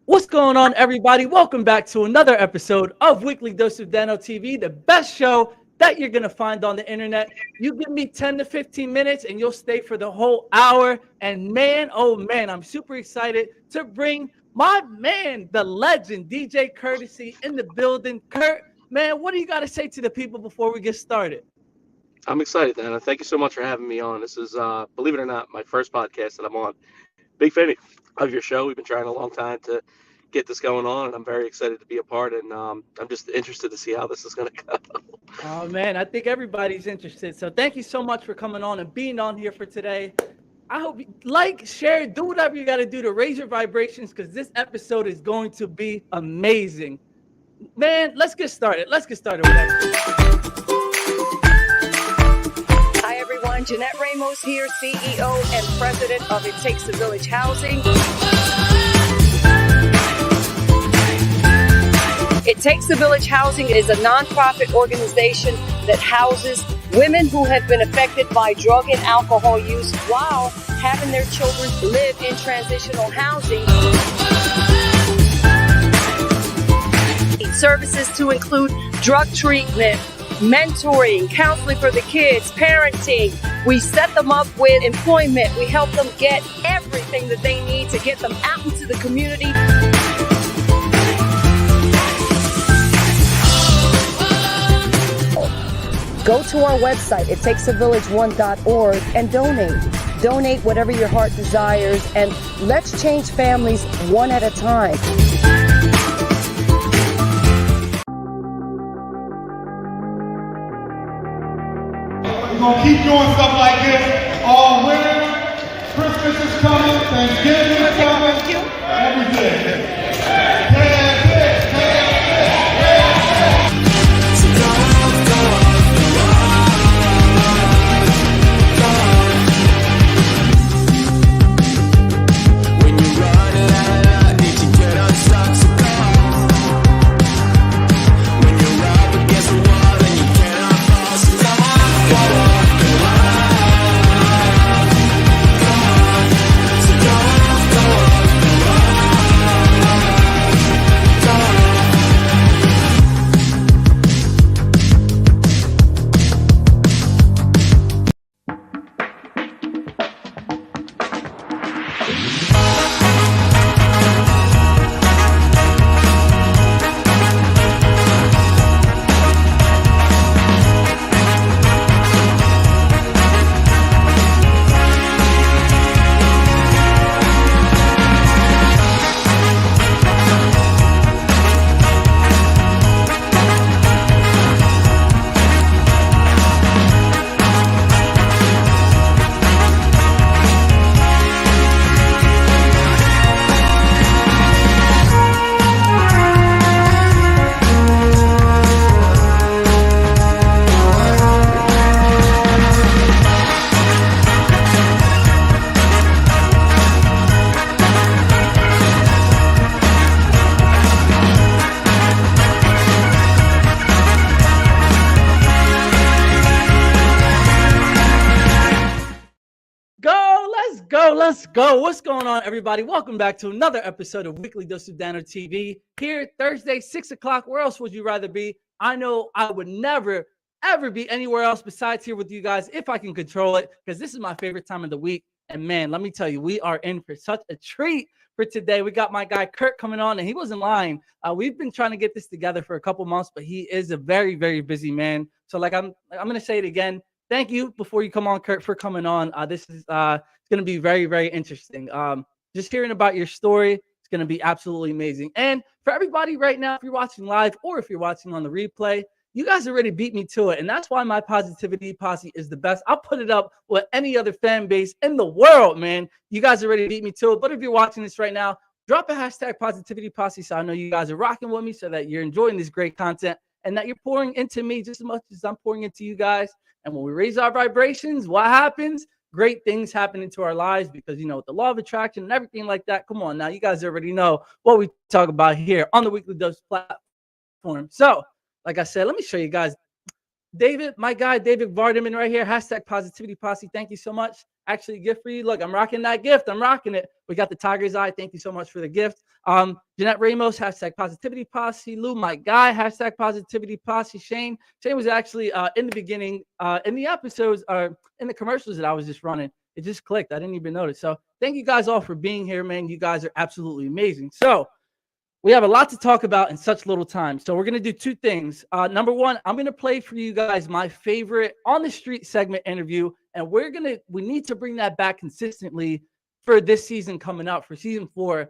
What's going on, everybody? Welcome back to another episode of Weekly Dose of Dano TV, the best show that you're going to find on the internet. You give me 10 to 15 minutes and you'll stay for the whole hour. And man, oh man, I'm super excited to bring my man, the legend, DJ Kurteousy, in the building. Kurt, man, what do you got to say to the people before we get started? I'm excited, Dana. Thank you so much for having me on. This is, believe it or not, my first podcast that I'm on. Big fan of your show. We've been trying a long time to get this going on, and I'm very excited to be a part. And I'm just interested to see how this is going to go. Oh man, I think everybody's interested. So thank you so much for coming on and being on here for today. I hope you like, share, do whatever you got to do to raise your vibrations, because this episode is going to be amazing. Man, let's get started. Let's get started with that. Hi everyone, Jeanette Ramos here, CEO and President of It Takes a Village Housing. It Takes a Village Housing is a nonprofit organization that houses women who have been affected by drug and alcohol use while having their children live in transitional housing. Services to include drug treatment, mentoring, counseling for the kids, parenting. We set them up with employment. We help them get everything that they need to get them out into the community. Go to our website, ittakesavillage1.org, and donate. Donate whatever your heart desires, and let's change families one at a time. We're going to keep doing stuff like this all winter. Christmas is coming, Thanksgiving is coming, everything. Let's go. What's going on, everybody? Welcome back to another episode of Weekly Dose of Dano TV. Here, Thursday, 6 o'clock. Where else would you rather be? I know I would never, ever be anywhere else besides here with you guys if I can control it, because this is my favorite time of the week. And man, let me tell you, we are in for such a treat for today. We got my guy Kurt coming on, and he wasn't lying. We've been trying to get this together for a couple months, but he is a very, very busy man. So like I'm going to say it again. Thank you before you come on, Kurt, for coming on. This is going to be very, very interesting. Just hearing about your story, it's going to be absolutely amazing. And for everybody right now, if you're watching live or if you're watching on the replay, you guys already beat me to it. And that's why my positivity posse is the best. I'll put it up with any other fan base in the world, man. You guys already beat me to it. But if you're watching this right now, drop a hashtag positivity posse so I know you guys are rocking with me, so that you're enjoying this great content and that you're pouring into me just as much as I'm pouring into you guys. And when we raise our vibrations, what happens? Great things happen into our lives, because, you know, the law of attraction and everything like that. Come on now, you guys already know what we talk about here on the Weekly Dose platform. So, like I said, let me show you guys. David, my guy, David Vardaman right here, hashtag positivity posse. Thank you so much. actually a gift for you. Look, I'm rocking that gift. I'm rocking it. We got the Tiger's Eye. Thank you so much for the gift. Jeanette Ramos, hashtag Positivity Posse. Lou, my guy, hashtag Positivity Posse. Shane was actually in the beginning, in the episodes, in the commercials that I was just running. It just clicked. I didn't even notice. So thank you guys all for being here, man. You guys are absolutely amazing. So we have a lot to talk about in such little time. So we're going to do two things. Number one, I'm going to play for you guys my favorite on the street segment interview. And we need to bring that back consistently for this season coming up, for season 4.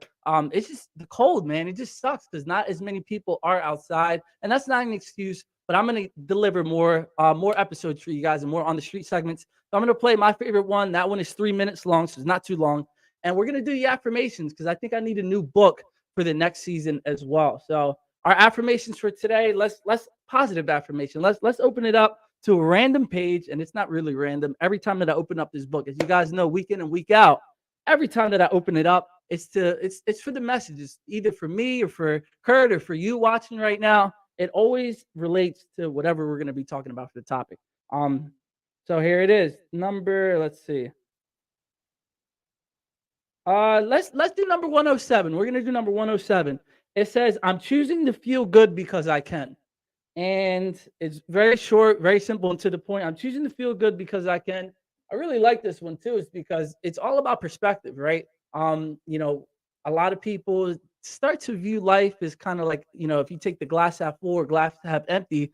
It's just the cold, man. It just sucks because not as many people are outside. And that's not an excuse, but I'm going to deliver more episodes for you guys and more on the street segments. So I'm going to play my favorite one. That one is 3 minutes long, so it's not too long. And we're going to do the affirmations because I think I need a new book for the next season as well. So our affirmations for today, let's positive affirmation. Let's open it up to a random page, and it's not really random. Every time that I open up this book, as you guys know, week in and week out, every time that I open it up, it's for the messages, either for me or for Kurt or for you watching right now. It always relates to whatever we're going to be talking about for the topic. So here it is. Let's see. Let's do number 107. We're gonna do number 107. It says, I'm choosing to feel good because I can. And it's very short, very simple and to the point. I'm choosing to feel good because I can. I really like this one too, is because it's all about perspective, right? A lot of people start to view life as kind of like, if you take the glass half full or glass half empty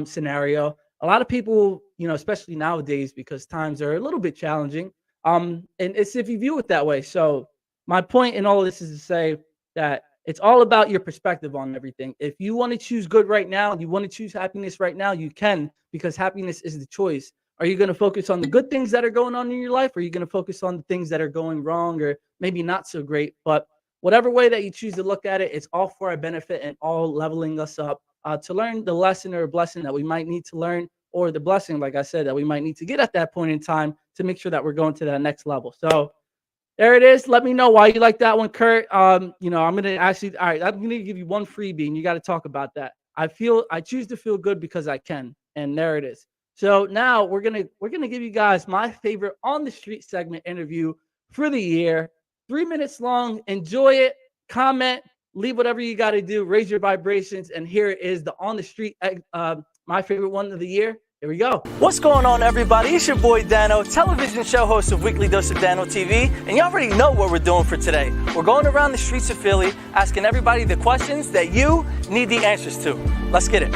scenario, a lot of people, especially nowadays, because times are a little bit challenging, and it's if you view it that way. So my point in all of this is to say that it's all about your perspective on everything. If you want to choose good right now, you want to choose happiness right now, you can, because happiness is the choice. Are you going to focus on the good things that are going on in your life? Or are you going to focus on the things that are going wrong or maybe not so great? But whatever way that you choose to look at it, it's all for our benefit and all leveling us up to learn the lesson or blessing that we might need to learn, or the blessing, like I said, that we might need to get at that point in time to make sure that we're going to that next level. So there it is. Let me know why you like that one, Kurt. I'm going to ask you, all right, I'm going to give you one freebie and you got to talk about that. I choose to feel good because I can. And there it is. So now we're going to give you guys my favorite on the street segment interview for the year. 3 minutes long. Enjoy it. Comment, leave whatever you got to do, raise your vibrations. And here it is, the on the street, my favorite one of the year. Here we go. What's going on, everybody? It's your boy Dano, television show host of Weekly Dose of Dano TV, and you already know what we're doing for today. We're going around the streets of Philly, asking everybody the questions that you need the answers to. Let's get it.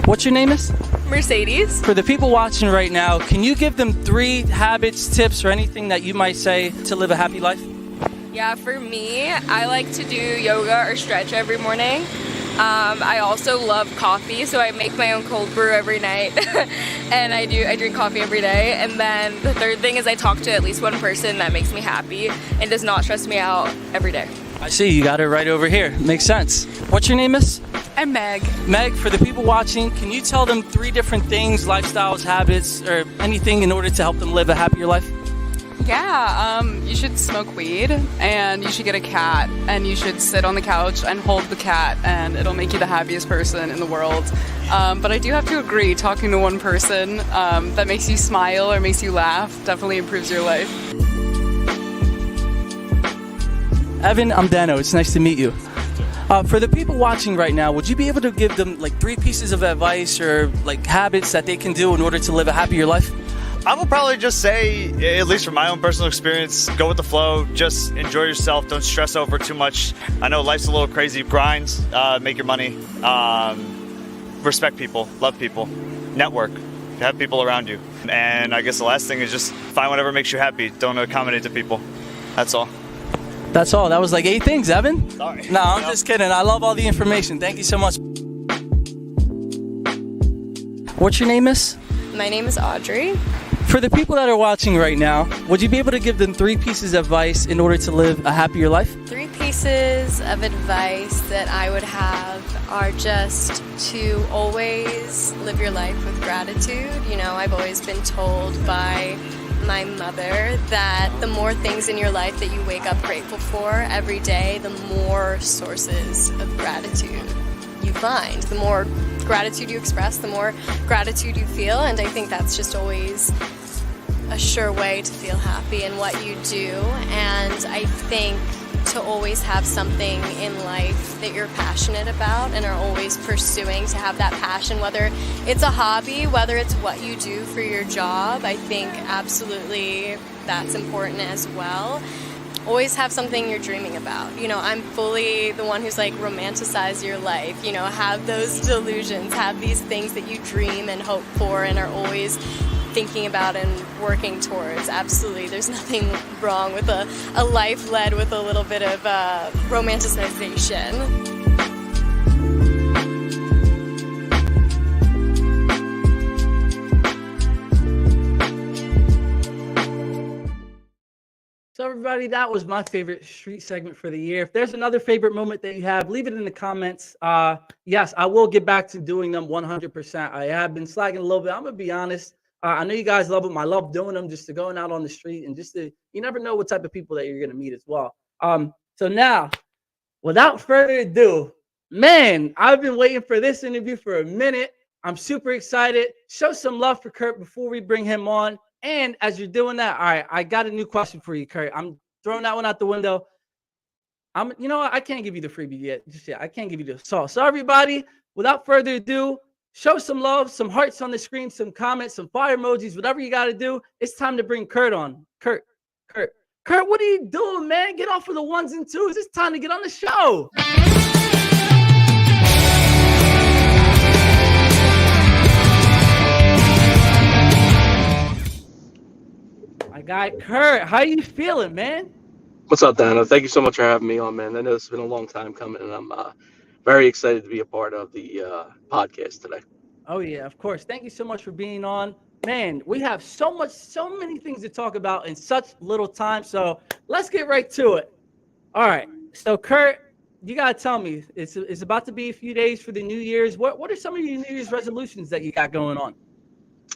What's your name is? Mercedes. For the people watching right now, can you give them 3 habits, tips, or anything that you might say to live a happy life? Yeah, for me, I like to do yoga or stretch every morning. I also love coffee, so I make my own cold brew every night, and I drink coffee every day. And then the third thing is I talk to at least one person that makes me happy and does not stress me out every day. I see, you got it right over here. Makes sense. What's your name is? I'm Meg. Meg, for the people watching, can you tell them 3 different things, lifestyles, habits, or anything in order to help them live a happier life? Yeah, you should smoke weed, and you should get a cat, and you should sit on the couch and hold the cat, and it'll make you the happiest person in the world. But I do have to agree, talking to one person that makes you smile or makes you laugh definitely improves your life. Evan, I'm Dano. It's nice to meet you. For the people watching right now, would you be able to give them 3 pieces of advice or habits that they can do in order to live a happier life? I would probably just say, at least from my own personal experience, go with the flow, just enjoy yourself, don't stress over too much. I know life's a little crazy, grind, make your money, respect people, love people, network, have people around you. And I guess the last thing is just find whatever makes you happy, don't accommodate to people. That's all. That's all. That was 8 things, Evan. Sorry. No, I'm just kidding. I love all the information. Thank you so much. What's your name is? My name is Audrey. For the people that are watching right now, would you be able to give them 3 pieces of advice in order to live a happier life? 3 pieces of advice that I would have are just to always live your life with gratitude. I've always been told by my mother that the more things in your life that you wake up grateful for every day, the more sources of gratitude you find, the more gratitude you express, the more gratitude you feel. And I think that's just always a sure way to feel happy in what you do. And I think to always have something in life that you're passionate about and are always pursuing, to have that passion, whether it's a hobby, whether it's what you do for your job, I think absolutely that's important as well. Always have something you're dreaming about. You know, I'm fully the one who's like, romanticize your life, you know, have those delusions, have these things that you dream and hope for and are always thinking about and working towards. Absolutely, there's nothing wrong with a life led with a little bit of romanticization. So everybody, that was my favorite street segment for the year. If there's another favorite moment that you have, leave it in the comments. Yes, I will get back to doing them 100%. I have been slacking a little bit. I'm going to be honest. I know you guys love them. I love doing them, just to going out on the street and just to, you never know what type of people that you're going to meet as well. So now, without further ado, man, I've been waiting for this interview for a minute. I'm super excited. Show some love for Kurt before we bring him on. And as you're doing that, all right, I got a new question for you, Kurt. I'm throwing that one out the window. You know what? I can't give you the freebie yet. Just yet. I can't give you the sauce. So everybody, without further ado, show some love, some hearts on the screen, some comments, some fire emojis, whatever you got to do. It's time to bring Kurt on. Kurt, what are you doing, man? Get off of the ones and twos. It's time to get on the show. My guy, Kurt, how you feeling, man? What's up, Dano? Thank you so much for having me on, man. I know this has been a long time coming, and I'm very excited to be a part of the podcast today. Oh, yeah, of course. Thank you so much for being on. Man, we have so many things to talk about in such little time, so let's get right to it. All right, so Kurt, you got to tell me, it's about to be a few days for the New Year's. What are some of your New Year's resolutions that you got going on?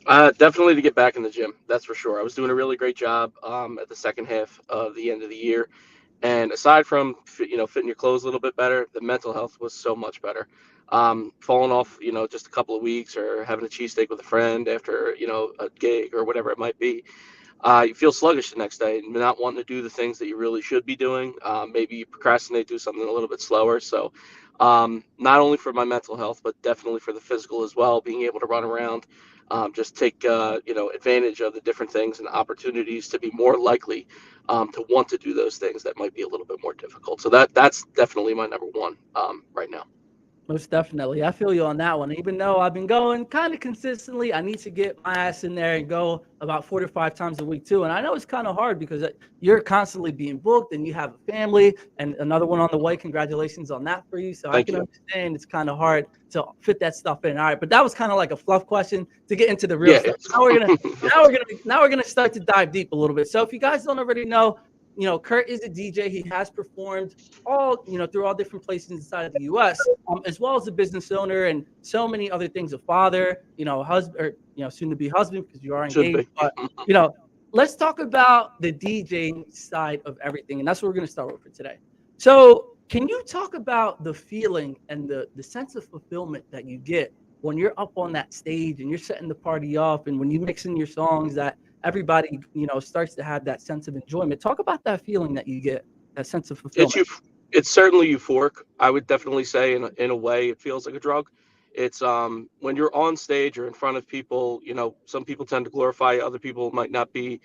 Definitely to get back in the gym. That's for sure. I was doing a really great job at the second half of the end of the year. And aside from, fitting your clothes a little bit better, the mental health was so much better. Falling off, just a couple of weeks or having a cheesesteak with a friend after, a gig or whatever it might be. You feel sluggish the next day and not wanting to do the things that you really should be doing. Maybe you procrastinate, do something a little bit slower. So not only for my mental health, but definitely for the physical as well, being able to run around, just take, advantage of the different things and opportunities to be more likely to want to do those things that might be a little bit more difficult. So that's definitely my number one right now. Most definitely. I feel you on that one. Even though I've been going kind of consistently, I need to get my ass in there and go about 4 to 5 times a week too. And I know it's kind of hard because you're constantly being booked and you have a family and another one on the way. Congratulations on that for you. So I can understand it's kind of hard to fit that stuff in. All right, but that was kind of like a fluff question to get into the real stuff. Now we're gonna start to dive deep a little bit. So if you guys don't already know, Kurt is a DJ. He has performed through all different places inside of the U.S., as well as a business owner and so many other things. A father, husband, or soon to be husband because you are engaged. But let's talk about the DJ side of everything, and that's what we're going to start with for today. So, can you talk about the feeling and the sense of fulfillment that you get when you're up on that stage and you're setting the party off, and when you mix in your songs that everybody, starts to have that sense of enjoyment? Talk about that feeling that you get, that sense of fulfillment. It's certainly euphoric. I would definitely say in a way it feels like a drug. It's when you're on stage or in front of people, some people tend to glorify you, other people might not be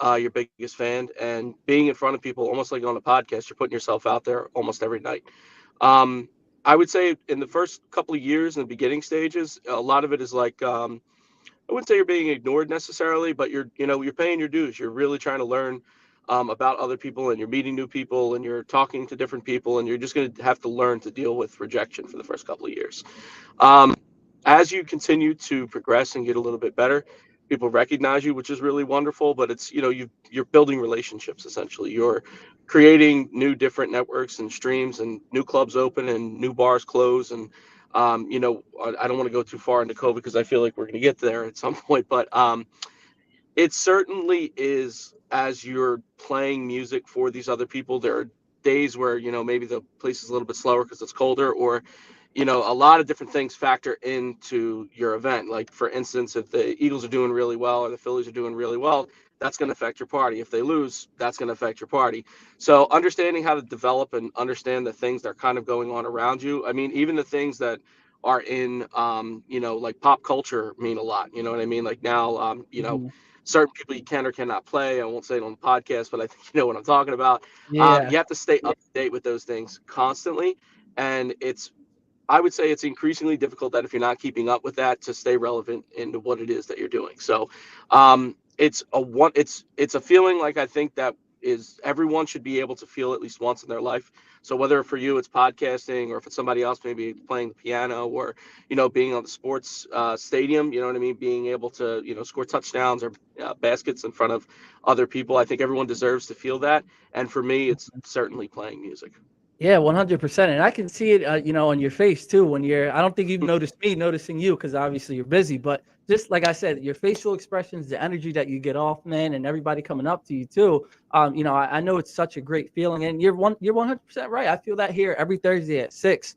your biggest fan. And being in front of people, almost like on a podcast, you're putting yourself out there almost every night. I would say in the first couple of years, in the beginning stages, a lot of it is like, I wouldn't say you're being ignored necessarily, but you're paying your dues. You're really trying to learn about other people, and you're meeting new people, and you're talking to different people, and you're just going to have to learn to deal with rejection for the first couple of years. As you continue to progress and get a little bit better, people recognize you, which is really wonderful. But it's you're building relationships essentially. You're creating new different networks and streams, and new clubs open and new bars close, and I don't want to go too far into COVID because I feel like we're going to get there at some point, but it certainly is, as you're playing music for these other people, there are days where, maybe the place is a little bit slower because it's colder, or, a lot of different things factor into your event. Like, for instance, if the Eagles are doing really well or the Phillies are doing really well, that's going to affect your party. If they lose, that's going to affect your party. So understanding how to develop and understand the things that are kind of going on around you. I mean, even the things that are in, like pop culture mean a lot. You know what I mean? Like now, certain people you can or cannot play. I won't say it on the podcast, but I think you know what I'm talking about. Yeah. You have to stay up to date with those things constantly. And I would say it's increasingly difficult that if you're not keeping up with that to stay relevant into what it is that you're doing. So it's a feeling like I think that is everyone should be able to feel at least once in their life. So whether for you it's podcasting, or if it's somebody else maybe playing the piano, or being on the sports stadium, you know what I mean, being able to score touchdowns or baskets in front of other people, I think everyone deserves to feel that. And for me, it's certainly playing music. Yeah, 100%. And I can see it, on your face too. I don't think you've noticed me noticing you, because obviously you're busy, but just like I said, your facial expressions, the energy that you get off, man, and everybody coming up to you too. I know it's such a great feeling, and you're 100% right. I feel that here every Thursday at 6,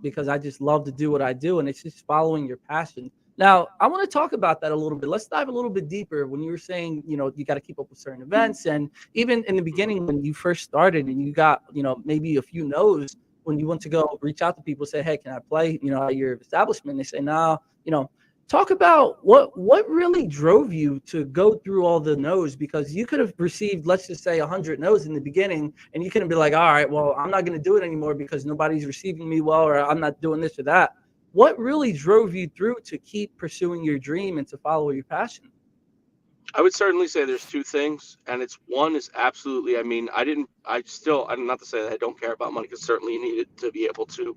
because I just love to do what I do, and it's just following your passion. Now, I want to talk about that a little bit. Let's dive a little bit deeper. When you were saying, you got to keep up with certain events, and even in the beginning when you first started and you got, maybe a few no's when you went to go reach out to people, say, hey, can I play, at your establishment? They say, no. Talk about what really drove you to go through all the no's, because you could have received, let's just say, 100 no's in the beginning, and you couldn't be like, all right, well, I'm not going to do it anymore because nobody's receiving me well, or I'm not doing this or that. What really drove you through to keep pursuing your dream and to follow your passion? I would certainly say there's two things, and one is absolutely, not to say that I don't care about money, because certainly you need it to be able to,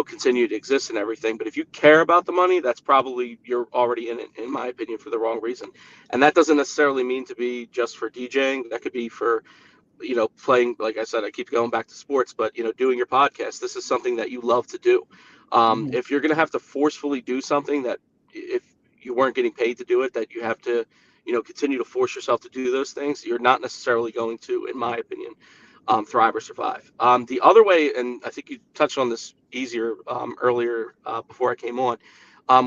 continue to exist and everything. But if you care about the money, that's probably, you're already in it, in my opinion, for the wrong reason. And that doesn't necessarily mean to be just for DJing. That could be for, playing, like I said, I keep going back to sports, but, doing your podcast. This is something that you love to do. If you're going to have to forcefully do something that, if you weren't getting paid to do it, that you have to, continue to force yourself to do those things, you're not necessarily going to, in my opinion, thrive or survive. The other way, and I think you touched on this earlier before I came on,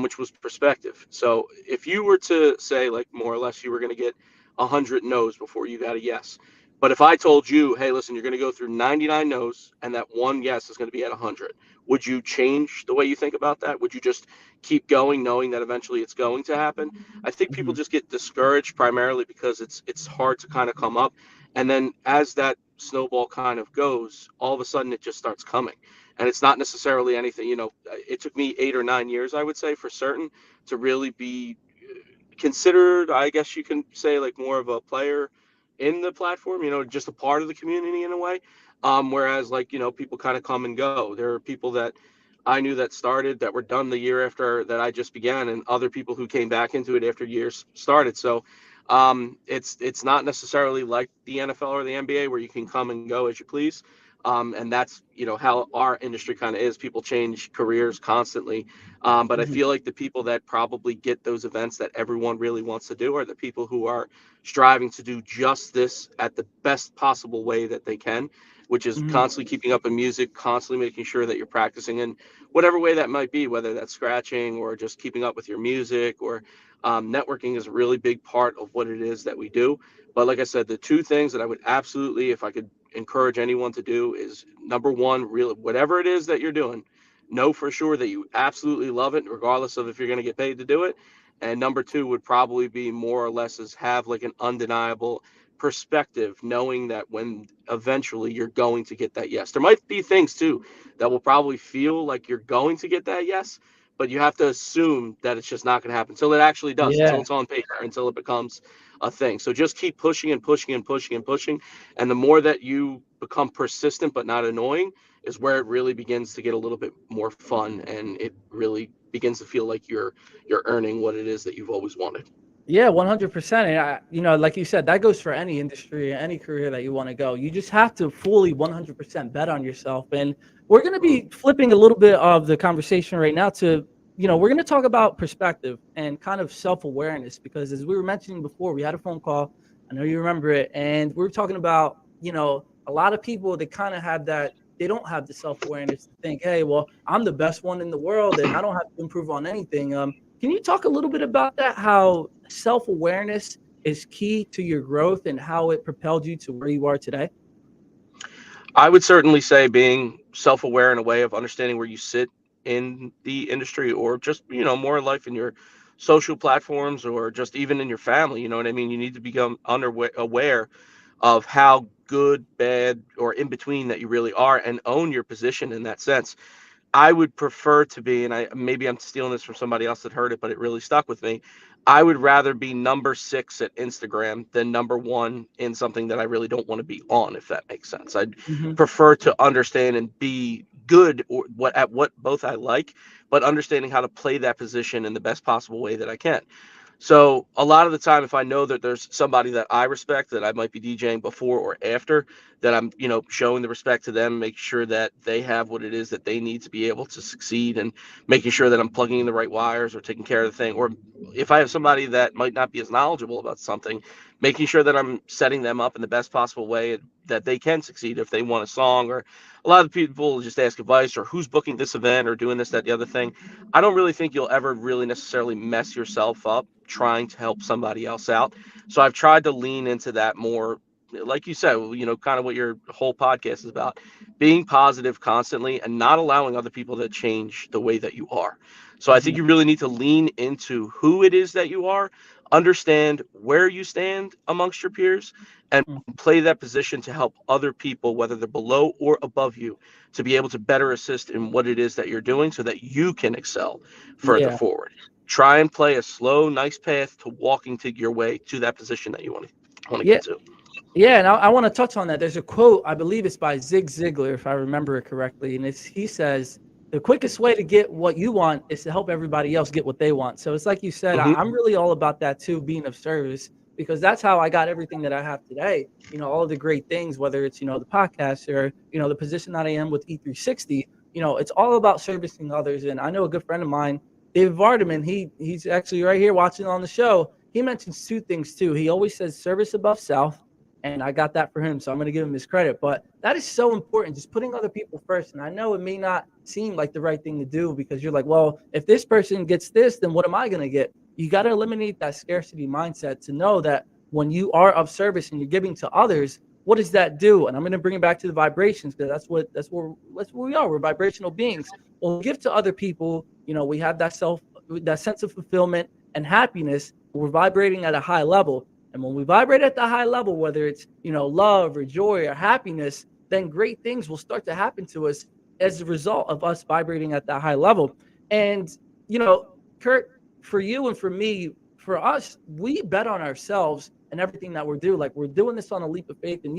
which was perspective. So if you were to say, like, more or less, you were going to get 100 no's before you got a yes. But if I told you, hey, listen, you're going to go through 99 no's and that one yes is going to be at 100, would you change the way you think about that? Would you just keep going, knowing that eventually it's going to happen? I think people just get discouraged primarily because it's hard to kind of come up. And then as that snowball kind of goes, all of a sudden it just starts coming. And it's not necessarily anything, it took me 8 or 9 years, I would say, for certain, to really be considered, I guess you can say, like, more of a player in the platform, just a part of the community in a way. Whereas, like, people kind of come and go. There are people that I knew that started that were done the year after that I just began, and other people who came back into it after years started. So it's not necessarily like the NFL or the NBA where you can come and go as you please. And that's, how our industry kind of is. People change careers constantly. But I feel like the people that probably get those events that everyone really wants to do are the people who are striving to do just this at the best possible way that they can, which is constantly keeping up in music, constantly making sure that you're practicing in whatever way that might be, whether that's scratching or just keeping up with your music, or networking is a really big part of what it is that we do. But like I said, the two things that I would absolutely, if I could encourage anyone to do, is number one, really, whatever it is that you're doing, know for sure that you absolutely love it, regardless of if you're going to get paid to do it. And number two would probably be more or less is have like an undeniable perspective, knowing that when eventually you're going to get that yes. There might be things too that will probably feel like you're going to get that yes, but you have to assume that it's just not going to happen until it actually does, until it's on paper, until it becomes a thing. So just keep pushing and pushing and pushing and pushing. And the more that you become persistent but not annoying is where it really begins to get a little bit more fun, and it really begins to feel like you're earning what it is that you've always wanted. Yeah, 100%. And like you said, that goes for any industry, any career that you want to go. You just have to fully 100% bet on yourself. And we're going to be flipping a little bit of the conversation right now to, we're going to talk about perspective and kind of self-awareness, because as we were mentioning before, we had a phone call. I know you remember it. And we were talking about, a lot of people that kind of have that, they don't have the self-awareness to think, hey, well, I'm the best one in the world and I don't have to improve on anything. Can you talk a little bit about that, how self-awareness is key to your growth and how it propelled you to where you are today? I would certainly say being self-aware in a way of understanding where you sit in the industry, or just, more in life in your social platforms, or just even in your family. You know what I mean? You need to become aware of how good, bad, or in between that you really are, and own your position in that sense. I would prefer to be, and maybe I'm stealing this from somebody else that heard it, but it really stuck with me. I would rather be number 6 at Instagram than number 1 in something that I really don't want to be on, if that makes sense. I'd prefer to understand and be good or what both I like, but understanding how to play that position in the best possible way that I can. So a lot of the time, if I know that there's somebody that I respect, that I might be DJing before or after, that I'm, showing the respect to them, make sure that they have what it is that they need to be able to succeed, and making sure that I'm plugging in the right wires or taking care of the thing. Or if I have somebody that might not be as knowledgeable about something, making sure that I'm setting them up in the best possible way that they can succeed if they want a song. Or a lot of people just ask advice, or who's booking this event, or doing this, that, the other thing. I don't really think you'll ever really necessarily mess yourself up trying to help somebody else out. So I've tried to lean into that more, like you said, kind of what your whole podcast is about, being positive constantly and not allowing other people to change the way that you are. So I think you really need to lean into who it is that you are, understand where you stand amongst your peers, and play that position to help other people, whether they're below or above you, to be able to better assist in what it is that you're doing so that you can excel further forward. Try and play a slow, nice path to walking to your way to that position that you want to get to. Yeah, and I want to touch on that. There's a quote, I believe it's by Zig Ziglar, if I remember it correctly, and he says, the quickest way to get what you want is to help everybody else get what they want. So it's like you said, I'm really all about that too, being of service, because that's how I got everything that I have today. All of the great things, whether it's, the podcast or, the position that I am with E360, it's all about servicing others. And I know a good friend of mine, David Vardaman, he's actually right here watching on the show. He mentions 2 things too. He always says service above self, and I got that for him, so I'm going to give him his credit. But that is so important, just putting other people first. And I know it may not seem like the right thing to do, because you're like, well, if this person gets this, then what am I going to get? You got to eliminate that scarcity mindset to know that when you are of service and you're giving to others, what does that do? And I'm going to bring it back to the vibrations, because that's what we are. We're vibrational beings. When we give to other people, we have that sense of fulfillment and happiness. We're vibrating at a high level. And when we vibrate at the high level, whether it's, love or joy or happiness, then great things will start to happen to us as a result of us vibrating at that high level. And, Kurt, for you and for me, for us, we bet on ourselves and everything that we're doing. Like, we're doing this on a leap of faith. And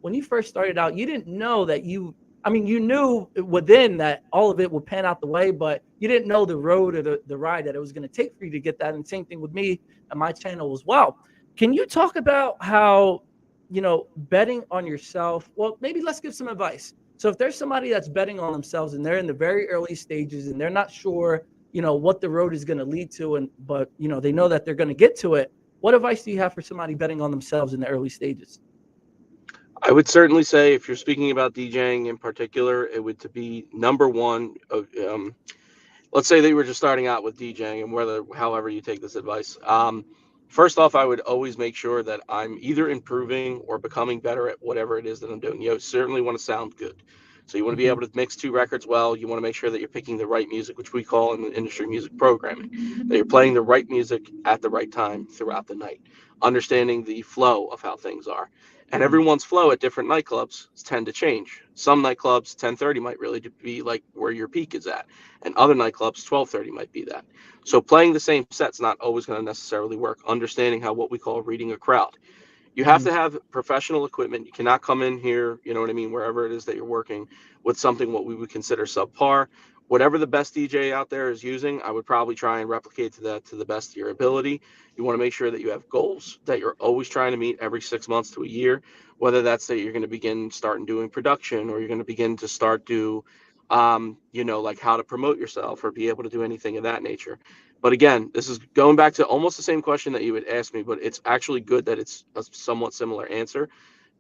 when you first started out, you didn't know that you knew within that all of it would pan out the way, but you didn't know the road or the ride that it was going to take for you to get that. And same thing with me and my channel as well. Can you talk about how, betting on yourself? Well, maybe let's give some advice. So if there's somebody that's betting on themselves and they're in the very early stages and they're not sure, what the road is going to lead to, but they know that they're going to get to it, what advice do you have for somebody betting on themselves in the early stages? I would certainly say, if you're speaking about DJing in particular, it would to be number 1. Let's say that you were just starting out with DJing, and however you take this advice. First off, I would always make sure that I'm either improving or becoming better at whatever it is that I'm doing. You certainly want to sound good. So you want to be able to mix 2 records well. You want to make sure that you're picking the right music, which we call in the industry music programming, that you're playing the right music at the right time throughout the night, understanding the flow of how things are. And everyone's flow at different nightclubs tend to change. Some nightclubs, 10:30 might really be like where your peak is at. And other nightclubs, 12:30 might be that. So playing the same set's not always going to necessarily work. Understanding what we call reading a crowd. You have to have professional equipment. You cannot come in here, wherever it is that you're working, with something what we would consider subpar. Whatever the best DJ out there is using, I would probably try and replicate to the best of your ability. You want to make sure that you have goals that you're always trying to meet every 6 months to a year, whether that's that you're going to start doing production, or you're going to begin to start like how to promote yourself or be able to do anything of that nature. But again, this is going back to almost the same question that you would ask me, but it's actually good that it's a somewhat similar answer.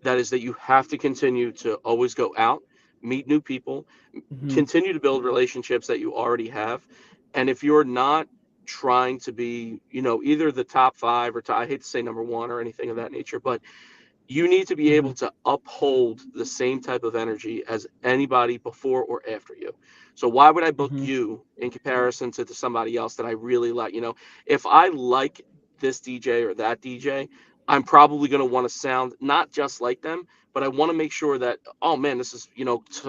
That is that you have to continue to always go out, meet new people, Mhm. continue to build relationships that you already have. And if you're not trying to be, either the top 5 or I hate to say number 1 or anything of that nature, but you need to be able to uphold the same type of energy as anybody before or after you. So why would I book you in comparison to somebody else that I really like? If I like this DJ or that DJ, I'm probably going to want to sound not just like them, but I want to make sure that, oh man, this is,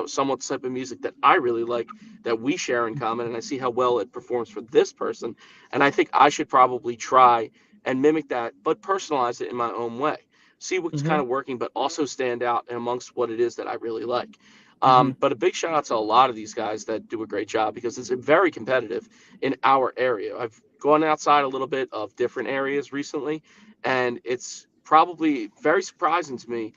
somewhat type of music that I really like, that we share in common, and I see how well it performs for this person. And I think I should probably try and mimic that, but personalize it in my own way. See what's kind of working, but also stand out amongst what it is that I really like. But a big shout out to a lot of these guys that do a great job, because it's very competitive in our area. I've gone outside a little bit of different areas recently, and it's probably very surprising to me,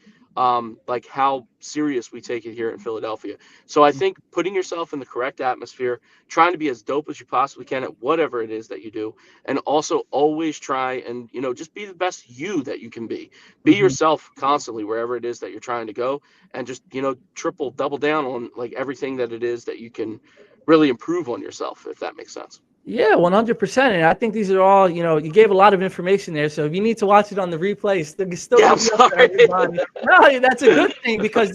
like how serious we take it here in Philadelphia. So I think putting yourself in the correct atmosphere, trying to be as dope as you possibly can at whatever it is that you do, and also always try and, just be the best you that you can be. Be yourself constantly wherever it is that you're trying to go, and just, triple, double down on like everything that it is that you can really improve on yourself, if that makes sense. Yeah, 100%. And I think these are all, you gave a lot of information there. So if you need to watch it on the replay, still Yeah, gonna be up for everybody. No, that's a good thing, because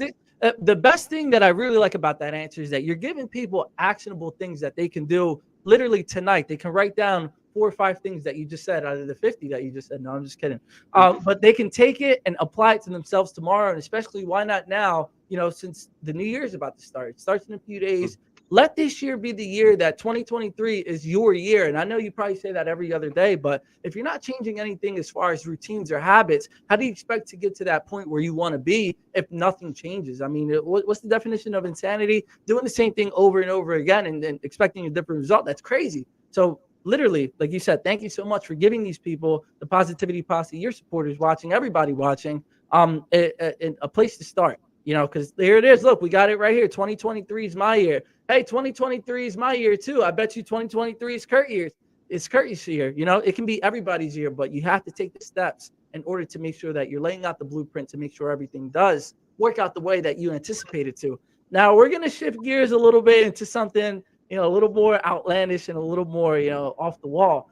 the best thing that I really like about that answer is that you're giving people actionable things that they can do literally tonight. They can write down 4 or 5 things that you just said out of the 50 that you just said. No, I'm just kidding. But they can take it and apply it to themselves tomorrow. And especially, why not now, since the new year is about to start. It starts in a few days. Let this year be the year that 2023 is your year. And I know you probably say that every other day, but if you're not changing anything as far as routines or habits, how do you expect to get to that point where you want to be if nothing changes? I mean, what's the definition of insanity? Doing the same thing over and over again and expecting a different result. That's crazy. So literally, like you said, thank you so much for giving these people, the Positivity Posse, your supporters watching, everybody watching, a place to start. Because there it is. Look, we got it right here. 2023 is my year. Hey, 2023 is my year too. I bet you 2023 is Kurt's year. It's Kurt's year. It can be everybody's year, but you have to take the steps in order to make sure that you're laying out the blueprint to make sure everything does work out the way that you anticipate it to. Now we're gonna shift gears a little bit into something, a little more outlandish and a little more, off the wall.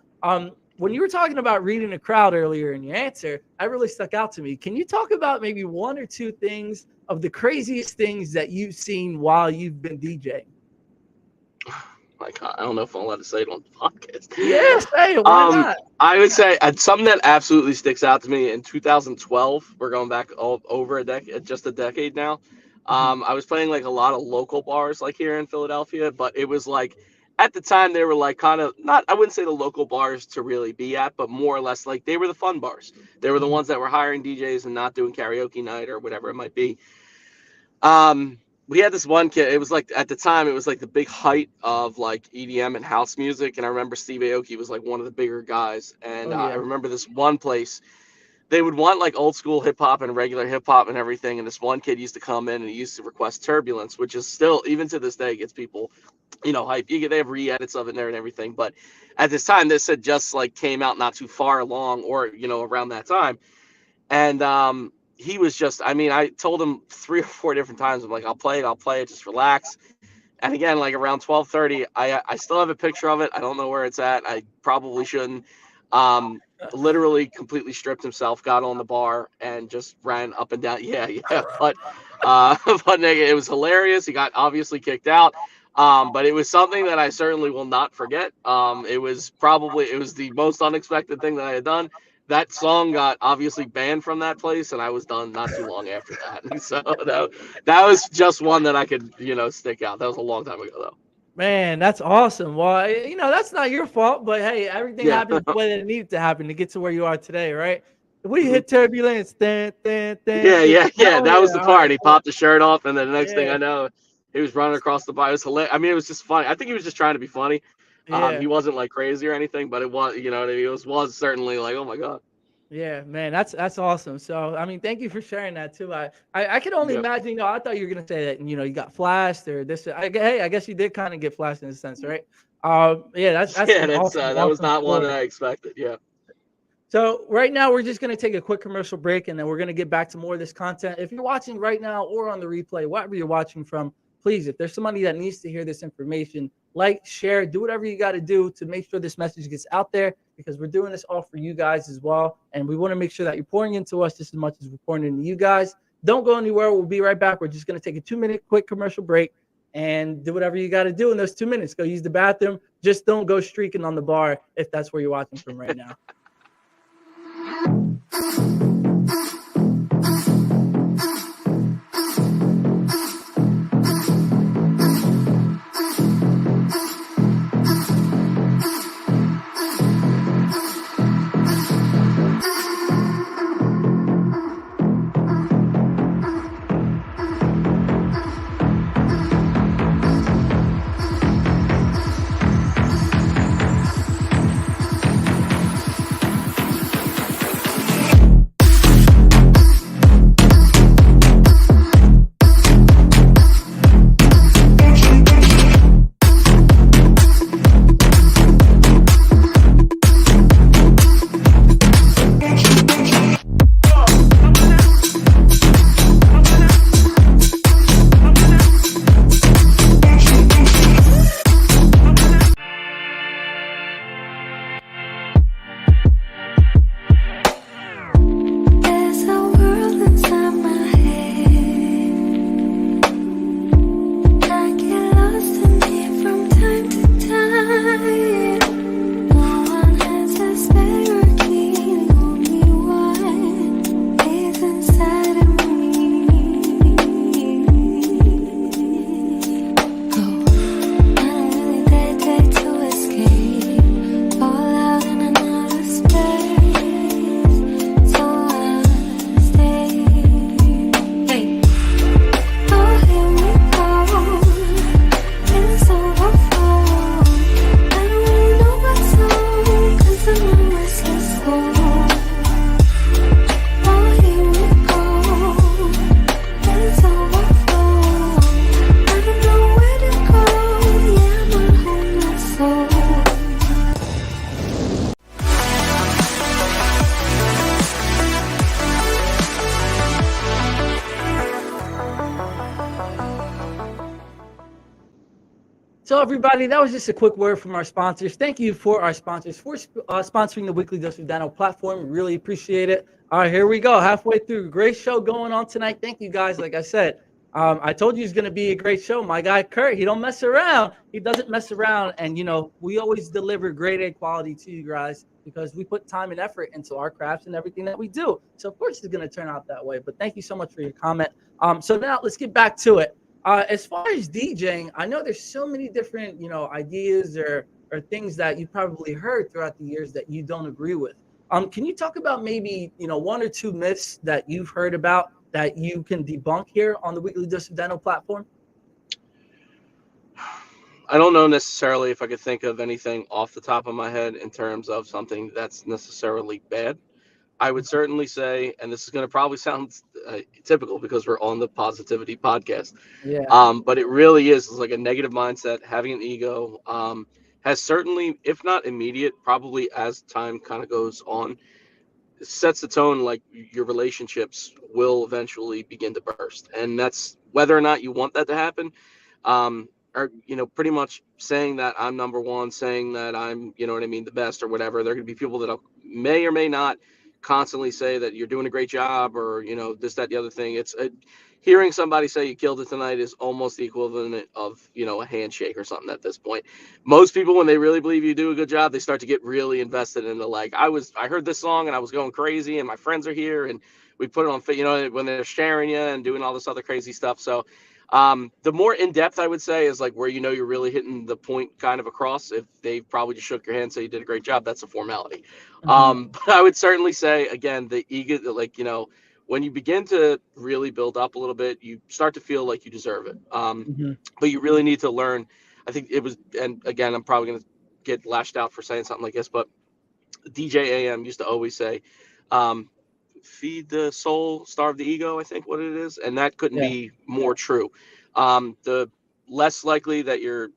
When you were talking about reading the crowd earlier in your answer, that really stuck out to me. Can you talk about maybe 1 or 2 things of the craziest things that you've seen while you've been DJing? Like, I don't know if I'm allowed to say it on the podcast. Yes, hey, why not? I would say something that absolutely sticks out to me in 2012. We're going back over a decade, just a decade now. I was playing like a lot of local bars like here in Philadelphia, but it was like at the time they were like kind of not, I wouldn't say the local bars to really be at, but more or less like they were the fun bars. They were the ones that were hiring DJs and not doing karaoke night or whatever it might be. We had this one kid. It was like at the time, it was like the big height of like EDM and house music. And I remember Steve Aoki was like one of the bigger guys. And I remember this one place, they would want like old school hip hop and regular hip hop and everything. And this one kid used to come in and he used to request Turbulence, which is still, even to this day, gets people, hype. They have re-edits of it there and everything. But at this time, this had just like came out not too far along or, around that time. And, he was just, I told him 3 or 4 different times. I'm like, I'll play it, just relax. And again, like around 12:30, I still have a picture of it. I don't know where it's at. I probably shouldn't. Literally completely stripped himself, got on the bar and just ran up and down. Yeah. But it was hilarious. He got obviously kicked out. But it was something that I certainly will not forget. It was the most unexpected thing that I had done. That song got obviously banned from that place, and I was done not too long after that. And so that was just one that I could, stick out. That was a long time ago, though. Man, that's awesome. Well, that's not your fault, but hey, everything happens the way that it needed to happen to get to where you are today, right? We hit Turbulence. Yeah. That was the part. He popped the shirt off, and then the next thing I know, he was running across the bar. It was hilarious. It was just funny. I think he was just trying to be funny. He wasn't like crazy or anything, but it was, it was certainly like, oh my God. Yeah, man, that's awesome. So, thank you for sharing that too. I could only imagine, I thought you were going to say that, you got flashed or this. I guess you did kind of get flashed in a sense, right? That's that was not one that I expected. Yeah. So right now we're just going to take a quick commercial break, and then we're going to get back to more of this content. If you're watching right now or on the replay, wherever you're watching from, please, if there's somebody that needs to hear this information, like, share, do whatever you got to do to make sure this message gets out there, because we're doing this all for you guys as well. And we want to make sure that you're pouring into us just as much as we're pouring into you guys. Don't go anywhere. We'll be right back. We're just going to take a 2-minute quick commercial break and do whatever you got to do in those 2 minutes. Go use the bathroom. Just don't go streaking on the bar if that's where you're watching from right now. So everybody, that was just a quick word from our sponsors. Thank you for our sponsors for sponsoring the Weekly Dose of Dano platform. We really appreciate it. All right, here we go. Halfway through. Great show going on tonight. Thank you guys. Like I said, I told you it's going to be a great show. My guy, Kurt, he don't mess around. He doesn't mess around. And, you know, we always deliver grade A quality to you guys because we put time and effort into our crafts and everything that we do. So, of course, it's going to turn out that way. But thank you so much for your comment. So now let's get back to it. As far as DJing, I know there's so many different, you know, ideas or things that you probably heard throughout the years that you don't agree with. Can you talk about maybe, you know, 1 or 2 myths that you've heard about that you can debunk here on the Weekly Dose of Dano platform? I don't know necessarily if I could think of anything off the top of my head in terms of something that's necessarily bad. I would certainly say, and this is going to probably sound typical because we're on the positivity podcast. Yeah. But it really is like a negative mindset, having an ego, has certainly, if not immediate, probably as time kind of goes on, sets the tone like your relationships will eventually begin to burst. And that's whether or not you want that to happen. Or, you know, pretty much saying that I'm number one, saying that I'm, you know what I mean, the best or whatever. There are going to be people that may or may not constantly say that you're doing a great job or, you know, this, that, the other thing. It's hearing somebody say you killed it tonight is almost the equivalent of, you know, a handshake or something at this point. Most people, when they really believe you do a good job, they start to get really invested in the, like, I heard this song and I was going crazy and my friends are here and we put it on, you know, when they're sharing you and doing all this other crazy stuff. So the more in-depth I would say is like where, you know, you're really hitting the point kind of across. If they probably just shook your hand, so you did a great job, that's a formality. But I would certainly say, again, the ego, like, you know, when you begin to really build up a little bit, you start to feel like you deserve it. But you really need to learn. I think it was, and again, I'm probably going to get lashed out for saying something like this, but DJ AM used to always say, feed the soul, starve the ego, I think what it is. And that couldn't be more true. The less likely that you're,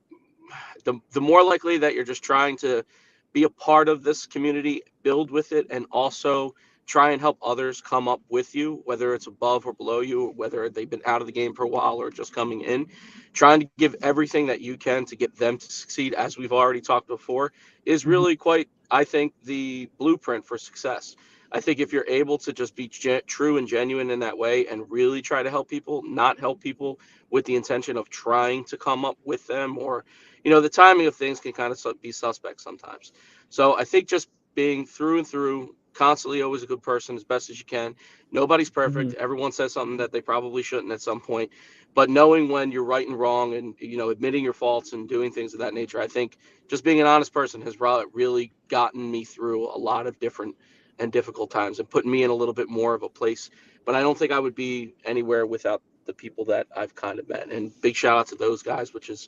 the more likely that you're just trying to be a part of this community, build with it, and also try and help others come up with you, whether it's above or below you, whether they've been out of the game for a while or just coming in. Trying to give everything that you can to get them to succeed, as we've already talked before, is really quite, I think, the blueprint for success. I think if you're able to just be true and genuine in that way and really try to help people, not help people with the intention of trying to come up with them, or, the timing of things can kind of be suspect sometimes. So I think just being through and through, constantly always a good person as best as you can. Nobody's perfect. Everyone says something that they probably shouldn't at some point, but knowing when you're right and wrong, and admitting your faults and doing things of that nature, I think just being an honest person has really gotten me through a lot of different and difficult times and putting me in a little bit more of a place. But I don't think I would be anywhere without the people that I've kind of met. And big shout out to those guys, which is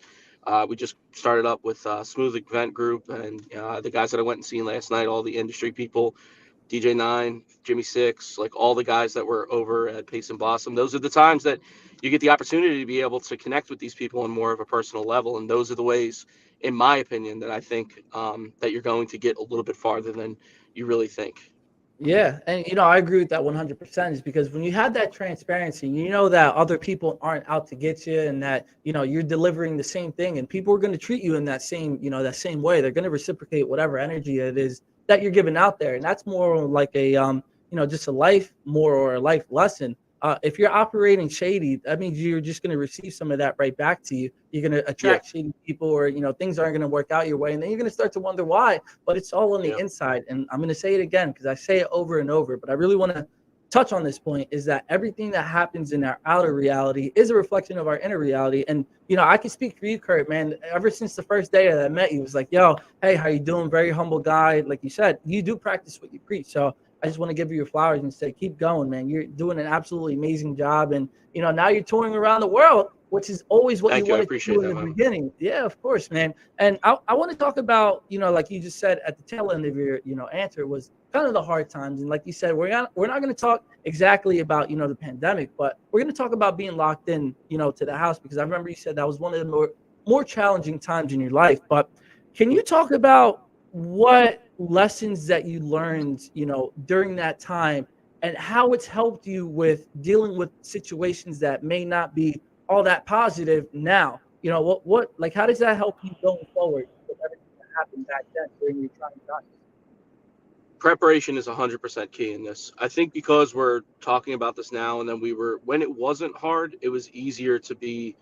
we just started up with Smooth Event Group, and the guys that I went and seen last night, all the industry people, DJ Nine, Jimmy Six, like all the guys that were over at Pace and Blossom. Those are the times that you get the opportunity to be able to connect with these people on more of a personal level. And those are the ways, in my opinion, that I think that you're going to get a little bit farther than you really think. Yeah, and I agree with that 100%. Is because when you have that transparency, you know that other people aren't out to get you, and that you're delivering the same thing, and people are going to treat you in that same that same way. They're going to reciprocate whatever energy it is that you're giving out there, and that's more like a just a life or a life lesson. If you're operating shady, that means you're just going to receive some of that right back to you. You're going to attract shady people, or things aren't going to work out your way, and then you're going to start to wonder why. But it's all on the inside. And I'm going to say it again because I say it over and over, but I really want to touch on this point, is that everything that happens in our outer reality is a reflection of our inner reality. And I can speak for you, Kurt, man. Ever since the first day that I met you, it was like, yo, hey, how you doing? Very humble guy. Like you said, you do practice what you preach. So I just want to give you your flowers and say, keep going, man. You're doing an absolutely amazing job. And, now you're touring around the world, which is always what you wanted to do in the beginning. Yeah, of course, man. And I want to talk about, like you just said at the tail end of your, answer, was kind of the hard times. And like you said, we're not going to talk exactly about, the pandemic, but we're going to talk about being locked in, to the house, because I remember you said that was one of the more challenging times in your life. But can you talk about what lessons that you learned, during that time, and how it's helped you with dealing with situations that may not be all that positive now? What like, how does that help you going forward with everything that happened back then during your trying times? Preparation is 100% key in this. I think because we're talking about this now, and then when it wasn't hard, it was easier to be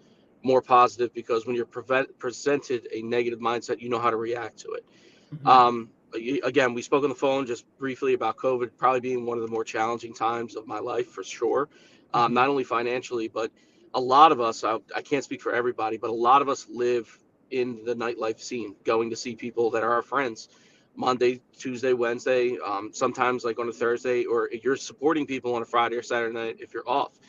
more positive, because when you're presented a negative mindset, you know how to react to it. Again, we spoke on the phone just briefly about COVID probably being one of the more challenging times of my life, for sure. Not only financially, but a lot of us, I can't speak for everybody, but a lot of us live in the nightlife scene, going to see people that are our friends Monday, Tuesday, Wednesday, sometimes like on a Thursday, or you're supporting people on a Friday or Saturday night if you're off.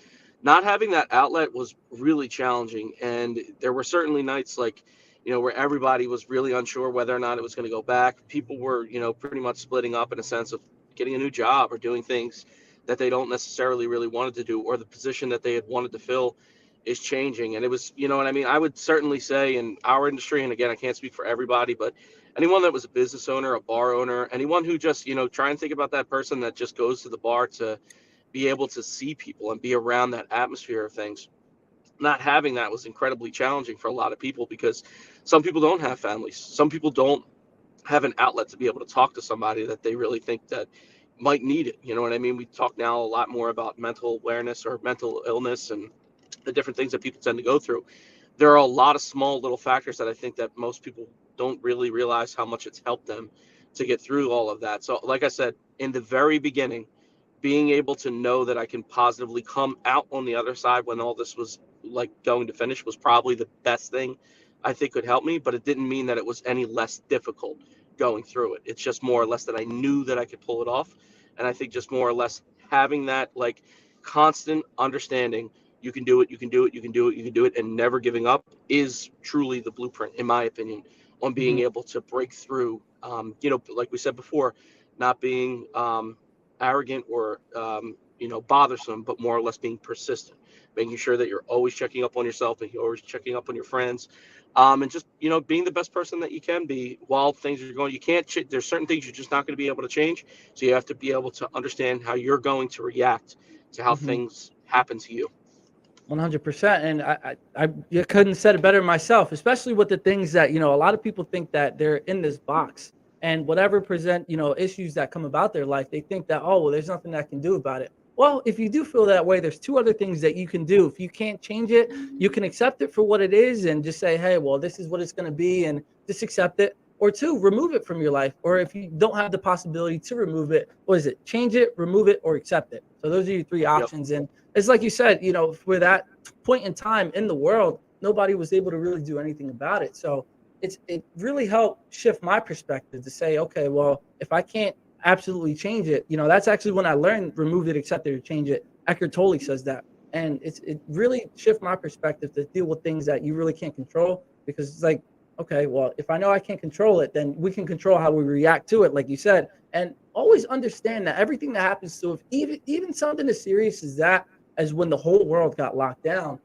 Not having that outlet was really challenging. And there were certainly nights like, where everybody was really unsure whether or not it was going to go back. People were, pretty much splitting up in a sense of getting a new job or doing things that they don't necessarily really wanted to do, or the position that they had wanted to fill is changing. And it was, what I mean? I would certainly say in our industry, and again, I can't speak for everybody, but anyone that was a business owner, a bar owner, anyone who just, try and think about that person that just goes to the bar to be able to see people and be around that atmosphere of things. Not having that was incredibly challenging for a lot of people, because some people don't have families. Some people don't have an outlet to be able to talk to somebody that they really think that might need it. You know what I mean? We talk now a lot more about mental awareness or mental illness and the different things that people tend to go through. There are a lot of small little factors that I think that most people don't really realize how much it's helped them to get through all of that. So like I said, in the very beginning, being able to know that I can positively come out on the other side when all this was like going to finish was probably the best thing I think could help me. But it didn't mean that it was any less difficult going through it. It's just more or less that I knew that I could pull it off. And I think just more or less having that like constant understanding, you can do it, you can do it, you can do it, you can do it, and never giving up is truly the blueprint, in my opinion, on being able to break through. Like we said before, not being arrogant or bothersome, but more or less being persistent, making sure that you're always checking up on yourself and you're always checking up on your friends, and just being the best person that you can be while things are going. You can't. There's certain things you're just not going to be able to change, so you have to be able to understand how you're going to react to how things happen to you. 100%. And I you couldn't have said it better myself, especially with the things that, a lot of people think that they're in this box, and whatever present, issues that come about their life, they think that, oh, well, there's nothing I can do about it. Well, if you do feel that way, there's two other things that you can do. If you can't change it, you can accept it for what it is and just say, hey, well, this is what it's going to be, and just accept it. Or two, remove it from your life. Or if you don't have the possibility to remove it, what is it? Change it, remove it, or accept it. So those are your three options. And it's like you said, for that point in time in the world, nobody was able to really do anything about it. So it really helped shift my perspective to say, okay, well, if I can't absolutely change it, that's actually when I learned remove it, accept it, or change it. Eckhart Tolle says that. And it really shifted my perspective to deal with things that you really can't control, because it's like, okay, well, if I know I can't control it, then we can control how we react to it, like you said. And always understand that everything that happens to us, even something as serious as that, as when the whole world got locked down,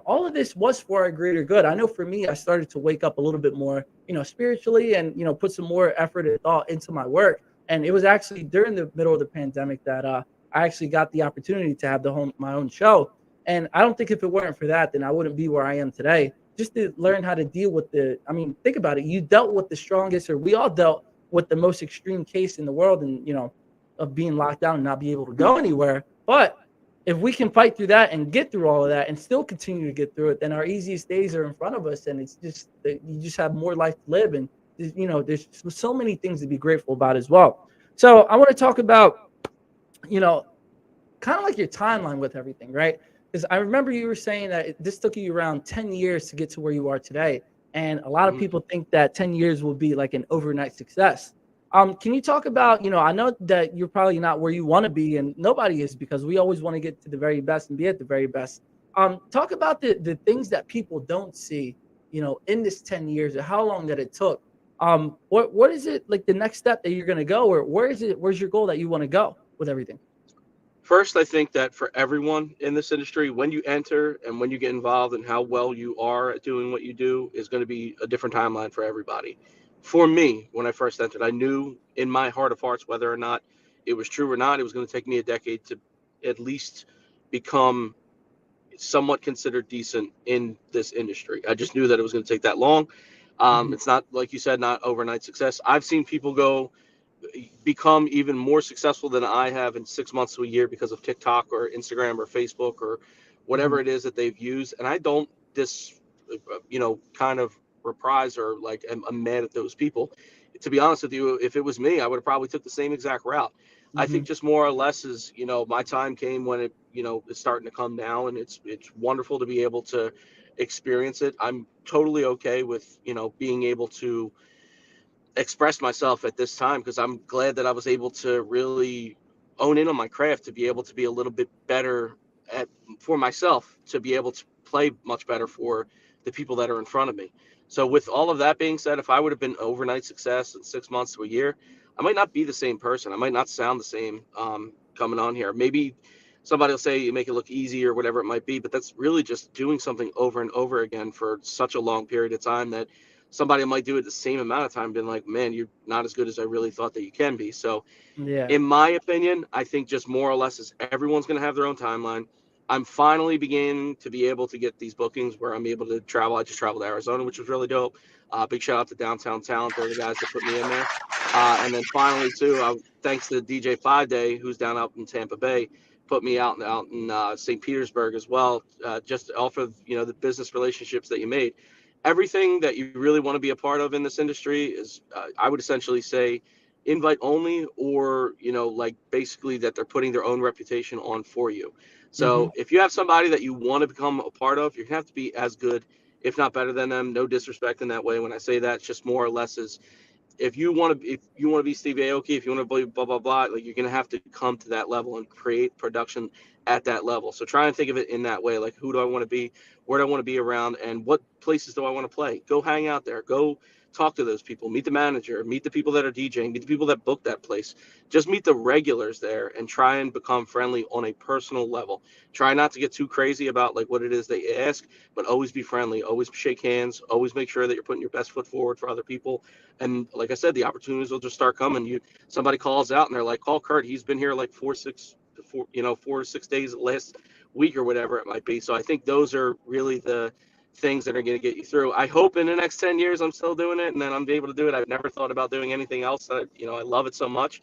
all of this was for our greater good. I know for me, I started to wake up a little bit more, spiritually, and, put some more effort and thought into my work. And it was actually during the middle of the pandemic that I actually got the opportunity to have my own show. And I don't think if it weren't for that, then I wouldn't be where I am today. Just to learn how to deal with think about it. You dealt with the strongest, or we all dealt with the most extreme case in the world, and, of being locked down and not be able to go anywhere. But if we can fight through that and get through all of that and still continue to get through it, then our easiest days are in front of us. And it's just, you just have more life to live. And, there's so many things to be grateful about as well. So I want to talk about, kind of like your timeline with everything, right? Because I remember you were saying that this took you around 10 years to get to where you are today. And a lot of people think that 10 years will be like an overnight success. Can you talk about, I know that you're probably not where you want to be, and nobody is, because we always want to get to the very best and be at the very best. Talk about the things that people don't see, in this 10 years, or how long that it took. What is it like the next step that you're going to go, or where's your goal that you want to go with everything? First, I think that for everyone in this industry, when you enter and when you get involved and how well you are at doing what you do is going to be a different timeline for everybody. For me, when I first entered, I knew in my heart of hearts, whether or not it was true or not, it was going to take me a decade to at least become somewhat considered decent in this industry. I just knew that it was going to take that long. It's not, like you said, not overnight success. I've seen people become even more successful than I have in 6 months to a year because of TikTok or Instagram or Facebook or whatever it is that they've used. And I don't kind of reprise or like I'm mad at those people. To be honest with you, if it was me, I would have probably took the same exact route. I think just more or less is, my time came when it, is starting to come down, and it's wonderful to be able to experience it. I'm totally okay with, being able to express myself at this time, because I'm glad that I was able to really own in on my craft, to be able to be a little bit better for myself, to be able to play much better for the people that are in front of me. So with all of that being said, if I would have been overnight success in 6 months to a year, I might not be the same person. I might not sound the same coming on here. Maybe somebody will say you make it look easy or whatever it might be, but that's really just doing something over and over again for such a long period of time that somebody might do it the same amount of time, being like, man, you're not as good as I really thought that you can be. So in my opinion, I think just more or less is everyone's going to have their own timeline. I'm finally beginning to be able to get these bookings where I'm able to travel. I just traveled to Arizona, which was really dope. Big shout out to Downtown Talent. They're the guys that put me in there. And then finally, too, thanks to DJ 5 Day, who's down out in Tampa Bay, put me out in St. Petersburg as well, just to offer, the business relationships that you made. Everything that you really want to be a part of in this industry is, I would essentially say, invite only, or, like basically that they're putting their own reputation on for you. So if you have somebody that you want to become a part of, you're gonna have to be as good, if not better than them. No disrespect in that way. When I say that, it's just more or less is, if you want to be Steve Aoki, if you want to be blah, blah, blah, like you're going to have to come to that level and create production at that level. So try and think of it in that way. Like, who do I want to be? Where do I want to be around? And what places do I want to play? Go hang out there. Go talk to those people, meet the manager, meet the people that are DJing, meet the people that book that place. Just meet the regulars there and try and become friendly on a personal level. Try not to get too crazy about like what it is they ask, but always be friendly, always shake hands, always make sure that you're putting your best foot forward for other people. And like I said, the opportunities will just start coming. Somebody calls out and they're like, call Kurt. He's been here like 4 to 6 days last week or whatever it might be. So I think those are really the things that are going to get you through. I hope in the next 10 years I'm still doing it and then I'm able to do it. I've never thought about doing anything else. I love it so much.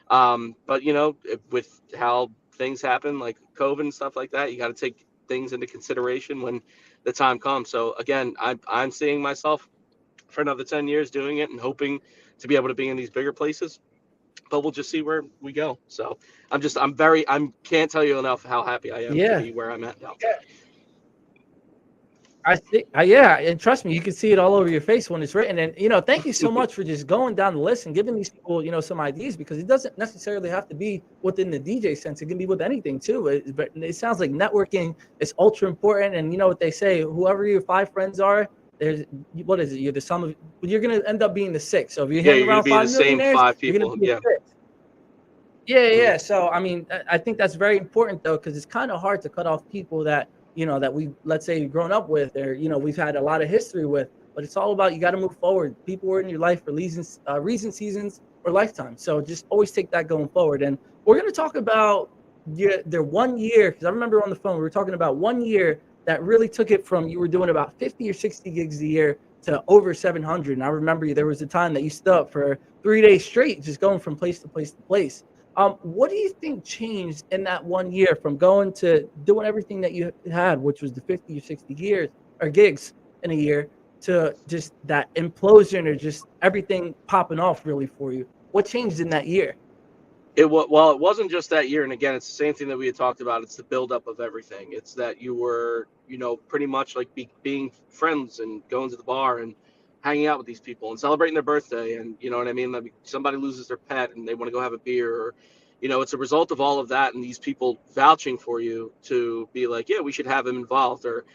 But with how things happen, like COVID and stuff like that, you got to take things into consideration when the time comes. So again, I'm seeing myself for another 10 years doing it and hoping to be able to be in these bigger places, but we'll just see where we go. So I can't tell you enough how happy I am to be where I'm at now. I think, yeah, and trust me, you can see it all over your face when it's written. And thank you so much for just going down the list and giving these people, some ideas, because it doesn't necessarily have to be within the DJ sense. It can be with anything too. But it sounds like networking is ultra important. And you know what they say: whoever your 5 friends are, what is it? You're the sum of. You're gonna end up being the 6. So if you're hanging around 5 millionaires, 5 you're people. gonna be the 6. Yeah. So I mean, I think that's very important though, because it's kind of hard to cut off people that. That we, let's say, grown up with, or we've had a lot of history with, but it's all about, you got to move forward. People are in your life for reasons, seasons, or lifetimes. So just always take that going forward. And we're going to talk about their 1 year, because I remember on the phone we were talking about 1 year that really took it from, you were doing about 50 or 60 gigs a year to over 700. And I remember there was a time that you stood up for 3 days straight, just going from place to place to place. What do you think changed in that 1 year from going to doing everything that you had, which was the 50 or 60 gigs in a year, to just that implosion or just everything popping off really for you? What changed in that year? It wasn't just that year. And again, it's the same thing that we had talked about. It's the buildup of everything. It's that you were, pretty much like being friends and going to the bar and hanging out with these people and celebrating their birthday. And you know what I mean? Like somebody loses their pet and they want to go have a beer, or, it's a result of all of that. And these people vouching for you to be like, yeah, we should have him involved. Or,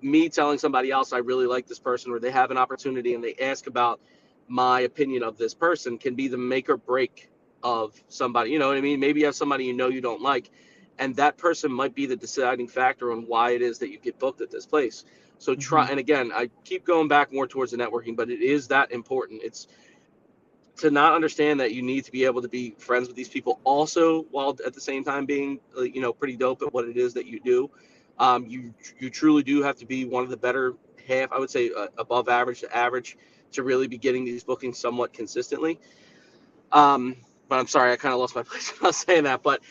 me telling somebody else, I really like this person, or they have an opportunity and they ask about my opinion of this person, can be the make or break of somebody. You know what I mean? Maybe you have somebody you don't like, and that person might be the deciding factor on why it is that you get booked at this place. So and again, I keep going back more towards the networking, but it is that important. It's to not understand that you need to be able to be friends with these people also, while at the same time being, pretty dope at what it is that you do. You truly do have to be one of the better half, I would say, above average to average, to really be getting these bookings somewhat consistently. But I'm sorry, I kind of lost my place when I was saying that. But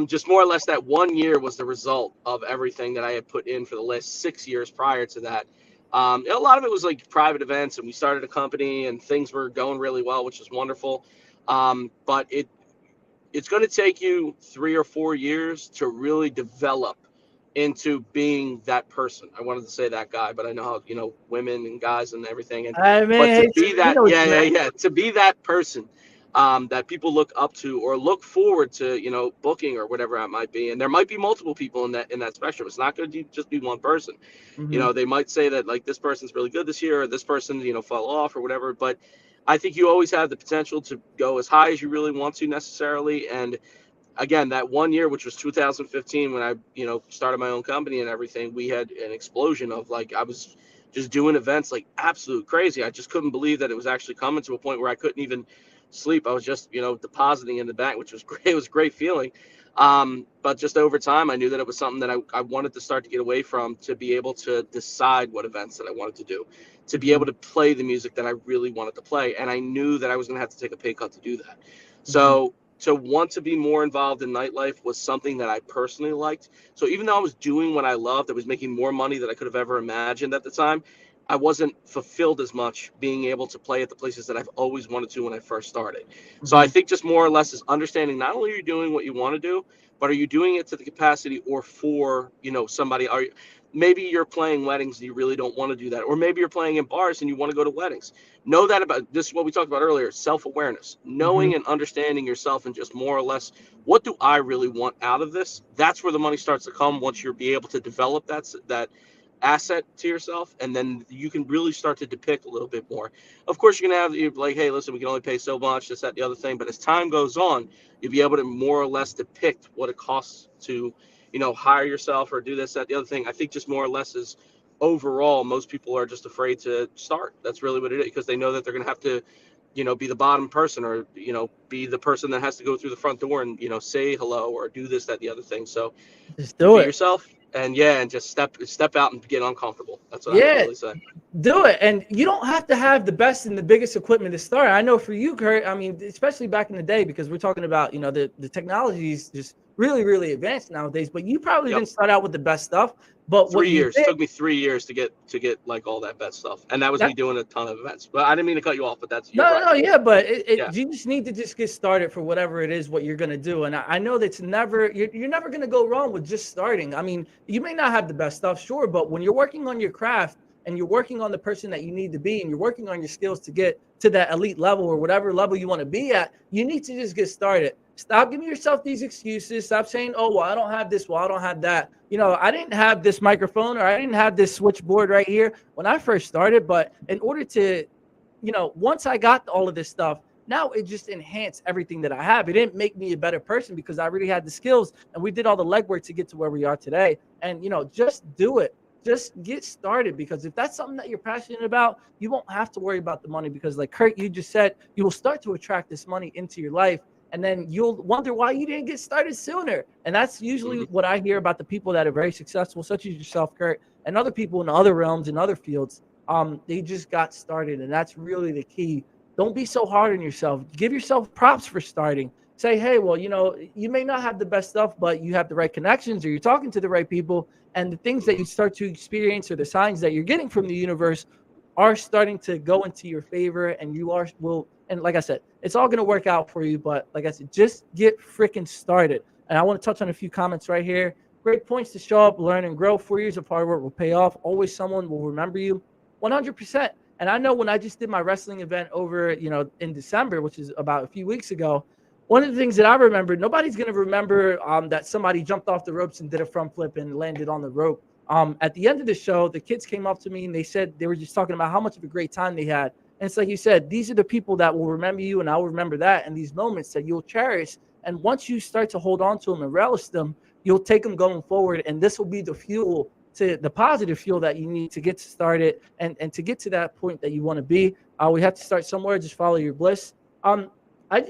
just more or less that 1 year was the result of everything that I had put in for the last 6 years prior to that. A lot of it was like private events, and we started a company and things were going really well, which is wonderful. But it's going to take you 3 or 4 years to really develop into being that person. I wanted to say that guy, but I know how, women and guys and everything. And but to be that, to be that person that people look up to or look forward to, booking or whatever it might be. And there might be multiple people in that spectrum. It's not going to just be one person. They might say that like this person's really good this year, or this person, fell off or whatever. But I think you always have the potential to go as high as you really want to necessarily. And again, that 1 year, which was 2015, when I, started my own company and everything, we had an explosion of like, I was just doing events like absolute crazy. I just couldn't believe that it was actually coming to a point where I couldn't even sleep. I was just, depositing in the bank, which was great. It was a great feeling. But just over time, I knew that it was something that I wanted to start to get away from, to be able to decide what events that I wanted to do, to be able to play the music that I really wanted to play. And I knew that I was going to have to take a pay cut to do that. So to want to be more involved in nightlife was something that I personally liked. So even though I was doing what I loved, I was making more money than I could have ever imagined at the time, I wasn't fulfilled as much being able to play at the places that I've always wanted to when I first started. So I think just more or less is understanding not only are you doing what you want to do, but are you doing it to the capacity or for, somebody. Maybe you're playing weddings and you really don't want to do that. Or maybe you're playing in bars and you want to go to weddings. Know that about, this is what we talked about earlier, self-awareness, knowing and understanding yourself, and just more or less, what do I really want out of this? That's where the money starts to come, once you're be able to develop that asset to yourself, and then you can really start to depict a little bit more. Of course, you're gonna have, you're like, hey, listen, we can only pay so much, this, that, the other thing. But as time goes on, you'll be able to more or less depict what it costs to, hire yourself or do this, that, the other thing. I think just more or less is overall, most people are just afraid to start. That's really what it is, because they know that they're gonna have to, be the bottom person, or be the person that has to go through the front door and say hello or do this, that, the other thing. So Just do be it. yourself, and just step out and get uncomfortable. That's what I Yeah. would really say. Do it. And you don't have to have the best and the biggest equipment to start. I know for you, Kurt, I mean, especially back in the day, because we're talking about, the technology is just really, really advanced nowadays, but you probably didn't start out with the best stuff. But 3 years. It took me 3 years to get like all that best stuff. And that was me doing a ton of events. But I didn't mean to cut you off, but that's No, yeah, but Yeah. you just need to just get started for whatever it is what you're gonna do. And I know that's you're never gonna go wrong with just starting. I mean, you may not have the best stuff, sure, but when you're working on your craft and you're working on the person that you need to be, and you're working on your skills to get to that elite level or whatever level you want to be at, you need to just get started. Stop giving yourself these excuses. Stop saying, oh, well, I don't have this, well, I don't have that. I didn't have this microphone, or I didn't have this switchboard right here when I first started. But in order to, once I got all of this stuff, now it just enhanced everything that I have. It didn't make me a better person because I really had the skills, and we did all the legwork to get to where we are today. And, just do it. Just get started, because if that's something that you're passionate about, you won't have to worry about the money, because like Kurt, you just said, you will start to attract this money into your life, and then you'll wonder why you didn't get started sooner. And that's usually what I hear about the people that are very successful, such as yourself, Kurt, and other people in other realms and other fields. They just got started, and that's really the key. Don't be so hard on yourself. Give yourself props for starting. Say, hey, well, you may not have the best stuff, but you have the right connections, or you're talking to the right people, and the things that you start to experience, or the signs that you're getting from the universe, are starting to go into your favor, and and like I said, it's all going to work out for you. But like I said, just get freaking started. And I want to touch on a few comments right here. Great points to show up, learn, and grow. 4 years of hard work will pay off. Always someone will remember you. 100%. And I know when I just did my wrestling event over, in December, which is about a few weeks ago, one of the things that I remember, nobody's going to remember that somebody jumped off the ropes and did a front flip and landed on the rope. At the end of the show, the kids came up to me and they said, they were just talking about how much of a great time they had. And it's like you said, these are the people that will remember you, and I'll remember that, and these moments that you'll cherish. And once you start to hold on to them and relish them, you'll take them going forward. And this will be the fuel, to the positive fuel that you need to get started and to get to that point that you want to be. We have to start somewhere. Just follow your bliss.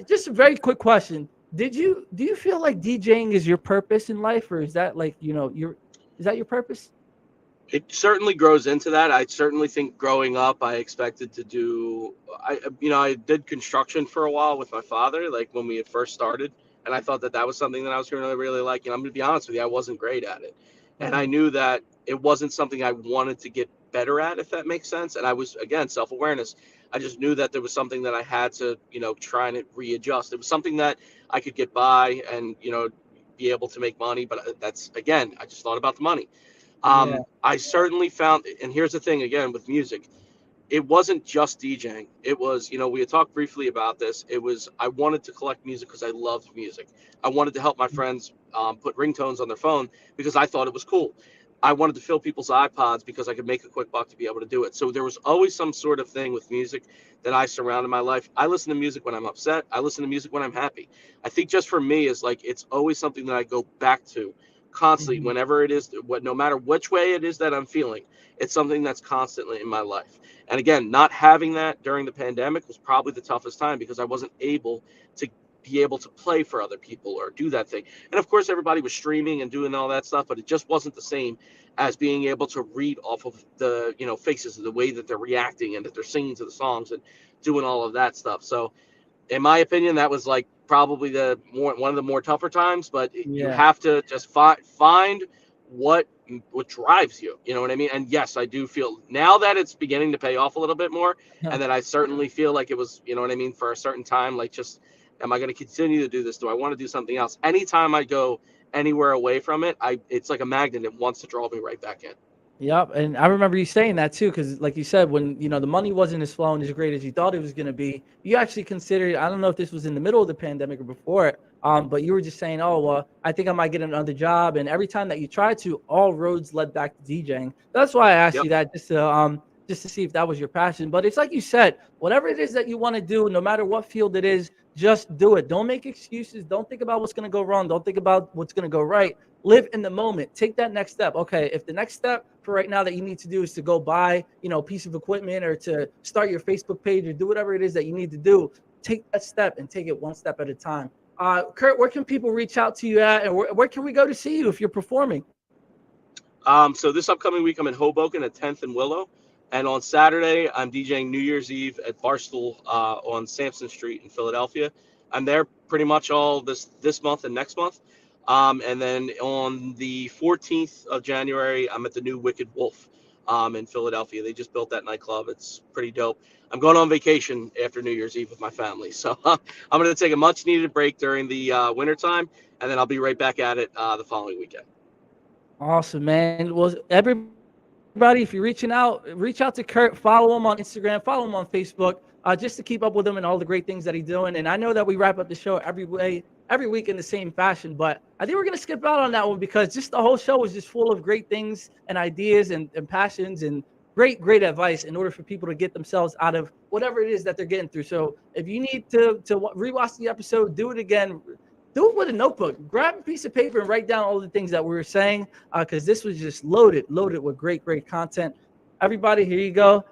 Just a very quick question. Do you feel like DJing is your purpose in life, or is that like, is that your purpose? It certainly grows into that. I certainly think growing up, I expected to do, I did construction for a while with my father, like when we had first started. And I thought that was something that I was going to really like. I'm going to be honest with you, I wasn't great at it. And I knew that it wasn't something I wanted to get better at, if that makes sense. And I was, again, self-awareness. I just knew that there was something that I had to, try and readjust. It was something that I could get by and, be able to make money. But that's, again, I just thought about the money. I certainly found, and here's the thing, again, with music, it wasn't just DJing. It was, we had talked briefly about this. It was, I wanted to collect music because I loved music. I wanted to help my friends put ringtones on their phone because I thought it was cool. I wanted to fill people's iPods because I could make a quick buck to be able to do it. So there was always some sort of thing with music that I surrounded my life. I listen to music when I'm upset. I listen to music when I'm happy. I think just for me is like, it's always something that I go back to constantly, whenever it is, no matter which way it is that I'm feeling, it's something that's constantly in my life. And again, not having that during the pandemic was probably the toughest time because I wasn't able to be able to play for other people or do that thing. And of course, everybody was streaming and doing all that stuff, but it just wasn't the same as being able to read off of the, faces of the way that they're reacting and that they're singing to the songs and doing all of that stuff. So in my opinion, that was like probably one of the more tougher times, but you have to just find what drives you, you know what I mean? And yes, I do feel now that it's beginning to pay off a little bit more. And then I certainly feel like it was, you know what I mean, for a certain time, like just, am I going to continue to do this? Do I want to do something else? Anytime I go anywhere away from it, it's like a magnet. It wants to draw me right back in. Yep. And I remember you saying that too, because like you said, when, the money wasn't as flowing as great as you thought it was going to be, you actually considered, I don't know if this was in the middle of the pandemic or before it, But you were just saying, oh, well, I think I might get another job. And every time that you tried to, all roads led back to DJing. That's why I asked you that, just to see if that was your passion. But it's like you said, whatever it is that you want to do, no matter what field it is, just do it. Don't make excuses. Don't think about what's going to go wrong. Don't think about what's going to go right. Live in the moment. Take that next step. Okay, if the next step for right now that you need to do is to go buy, a piece of equipment or to start your Facebook page or do whatever it is that you need to do, take that step and take it one step at a time. Kurt, where can people reach out to you at, and where can we go to see you if you're performing? So this upcoming week, I'm in Hoboken at 10th and Willow. And on Saturday, I'm DJing New Year's Eve at Barstool on Sampson Street in Philadelphia. I'm there pretty much all this month and next month. And then on the 14th of January, I'm at the new Wicked Wolf in Philadelphia. They just built that nightclub. It's pretty dope. I'm going on vacation after New Year's Eve with my family. So I'm going to take a much-needed break during the wintertime, and then I'll be right back at it the following weekend. Awesome, man. Well, everybody, if you're reaching out, reach out to Kurt. Follow him on Instagram. Follow him on Facebook, just to keep up with him and all the great things that he's doing. And I know that we wrap up the show every week in the same fashion, but I think we're going to skip out on that one because just the whole show was just full of great things and ideas and passions and great advice in order for people to get themselves out of whatever it is that they're getting through. So if you need to rewatch the episode, do it again. Do it with a notebook. Grab a piece of paper and write down all the things that we were saying, because this was just loaded with great content. Everybody, here you go.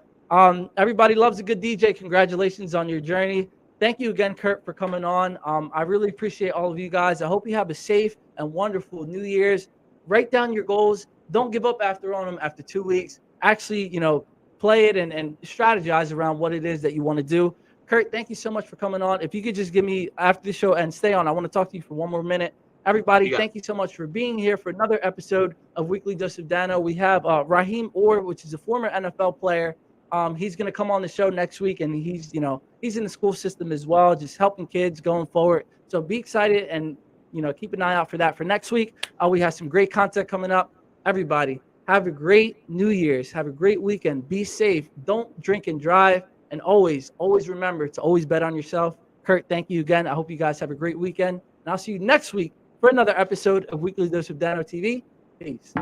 Everybody loves a good DJ. Congratulations on your journey. Thank you again, Kurt, for coming on. I really appreciate all of you guys. I hope you have a safe and wonderful New Year's. Write down your goals. Don't give up on them after 2 weeks. Actually, play it and strategize around what it is that you want to do. Kurt, thank you so much for coming on. If you could just give me, after the show and stay on, I want to talk to you for one more minute. Everybody, thank you so much for being here for another episode of Weekly Dose of Dano. We have Raheem Orr, which is a former NFL player. He's going to come on the show next week, and he's in the school system as well, just helping kids going forward. So be excited and, keep an eye out for that for next week. We have some great content coming up. Everybody, have a great New Year's. Have a great weekend. Be safe. Don't drink and drive. And always remember to always bet on yourself. Kurt, thank you again. I hope you guys have a great weekend. And I'll see you next week for another episode of Weekly Dose of Dano TV. Peace.